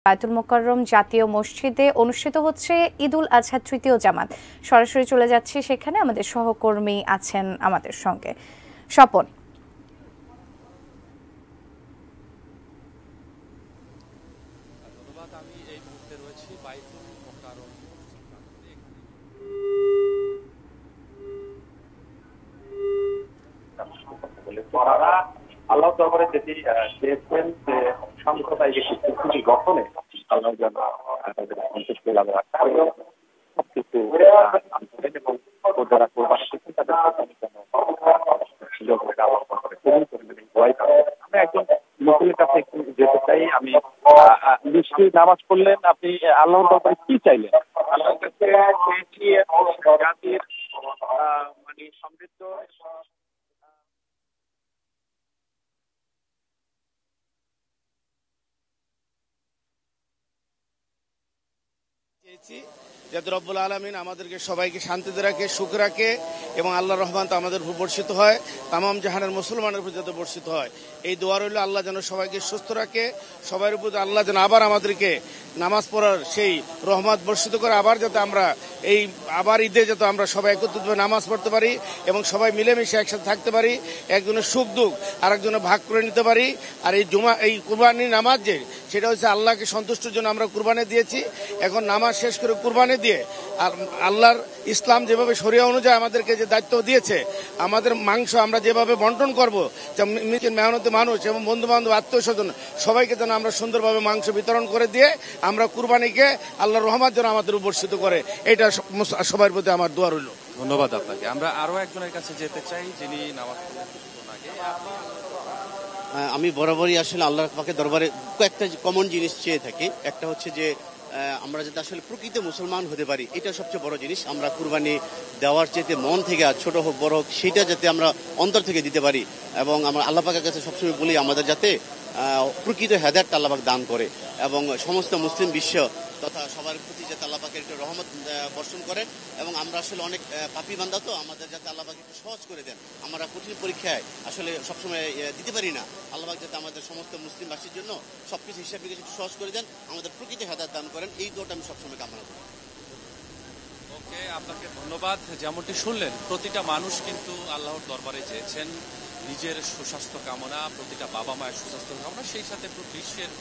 বায়তুল মোকাররম জাতীয় মসজিদে অনুষ্ঠিত হচ্ছে ঈদুল আজহা তৃতীয় জামাত। সরাসরি চলে যাচ্ছি সেখানে, আমাদের সহকর্মী আছেন আমাদের সঙ্গে। স্বপন, আমি এই মুহূর্তে রয়েছি বায়তুল মোকাররম আল্লাহ দরবারে যেটি চেয়েছেন যে সাম্প্রদায়িক একটি পৃথিবী গঠনে আল্লাহ যেন তাদের সন্তুষ্ট লাভ রাখা সবকিছু আনছেন এবং যারা কোরবানি করছেন তাদের আমি একজন মুসলিমের কাছে একটু যেতে চাই। আমি নিশ্চয়ই নামাজ পড়লেন, আপনি আল্লাহর দরবারে কি চাইলেন? আল্লাহর কাছে চেয়েছি জাতির মানে সমৃদ্ধ যাতে রব্বুল আলামিন আমাদেরকে সবাইকে শান্তিতে রাখে, সুখ রাখে এবং আল্লাহর রহমান তো আমাদের উপর বর্ষিত হয়, তামাম জাহানের মুসলমানের উপর যাতে বর্ষিত হয়। এই দোয়া রইল আল্লাহ যেন সবাইকে সুস্থ রাখে, সবার উপর আল্লাহ যেন আবার আমাদেরকে নামাজ পড়ার সেই রহমত বর্ষিত করে, আবার যাতে আমরা এই আবার ঈদে যাতে আমরা সবাই একত্রিতভাবে নামাজ পড়তে পারি এবং সবাই মিলেমিশে একসাথে থাকতে পারি, একজনের সুখ দুঃখ আর একজনের ভাগ করে নিতে পারি। আর এই কুরবানির নামাজ যে সেটা হচ্ছে আল্লাহকে সন্তুষ্টির জন্য আমরা কুরবানি দিয়েছি। এখন নামাজ শেষ করে কুরবানি দিয়ে আর আল্লাহর ইসলাম যেভাবে শরিয়া অনুযায়ী আমাদেরকে যে দায়িত্ব দিয়েছে, আমাদের মাংস আমরা যেভাবে বন্টন করবো, মেহনতি মানুষ এবং বন্ধু বান্ধব আত্মীয় স্বজন সবাইকে যেন আমরা সুন্দরভাবে মাংস বিতরণ করে দিয়ে আমরা কুরবানিকে আল্লাহর রহমত যেন আমাদের বর্ষিত করে, এটা সবার প্রতি আমার দোয়া রইল। ধন্যবাদ আপনাকে। আমরা আরো একজনের কাছে যেতে চাই যিনি নামাজ পড়লেন কিছুক্ষণ আগে। আমি বরাবরই আসলে আল্লাহ পাকের দরবারে কয়েকটা কমন জিনিস চেয়ে থাকি। একটা হচ্ছে যে আমরা যাতে আসলে প্রকৃত মুসলমান হতে পারি, এটা সবচেয়ে বড় জিনিস। আমরা কুরবানি দেওয়ার চেয়ে মন থেকে, আর ছোট হোক বড় হোক, সেটা যাতে আমরা অন্তর থেকে দিতে পারি। এবং আমরা আল্লাহ পাকের কাছে সবসময় বলি আমাদের যাতে প্রকৃত হেদায়েত আল্লাহ পাক দান করে এবং সমস্ত মুসলিম বিশ্ব তথা সবার প্রতি যাতে আল্লাহ পাকের একটু রহমত বর্ষণ করেন। এবং আমরা আসলে অনেক পাপী বান্দা, তো আমাদের যাতে আল্লাহ পাক একটু সহজ করে দেন। আমরা কঠিন পরীক্ষায় আসলে সবসময় দিতে পারি না। আল্লাহ পাক যাতে আমাদের সমস্ত মুসলিমবাসীর জন্য সবকিছু হিসাব নিকাশ একটু সহজ করে দেন, আমাদের প্রকৃত হেদায়েত দান করেন, এই দোয়াটা আমি সবসময় কামনা করি। ওকে, আপনাকে ধন্যবাদ। যেমনটি শুনলেন, প্রতিটা মানুষ কিন্তু আল্লাহর দরবারে চেয়েছেন নিজের সুস্বাস্থ্য কামনা, প্রতিটা বাবা মায়ের সুস্বাস্থ্য কামনা, সেই সাথে পুরো বিশ্বের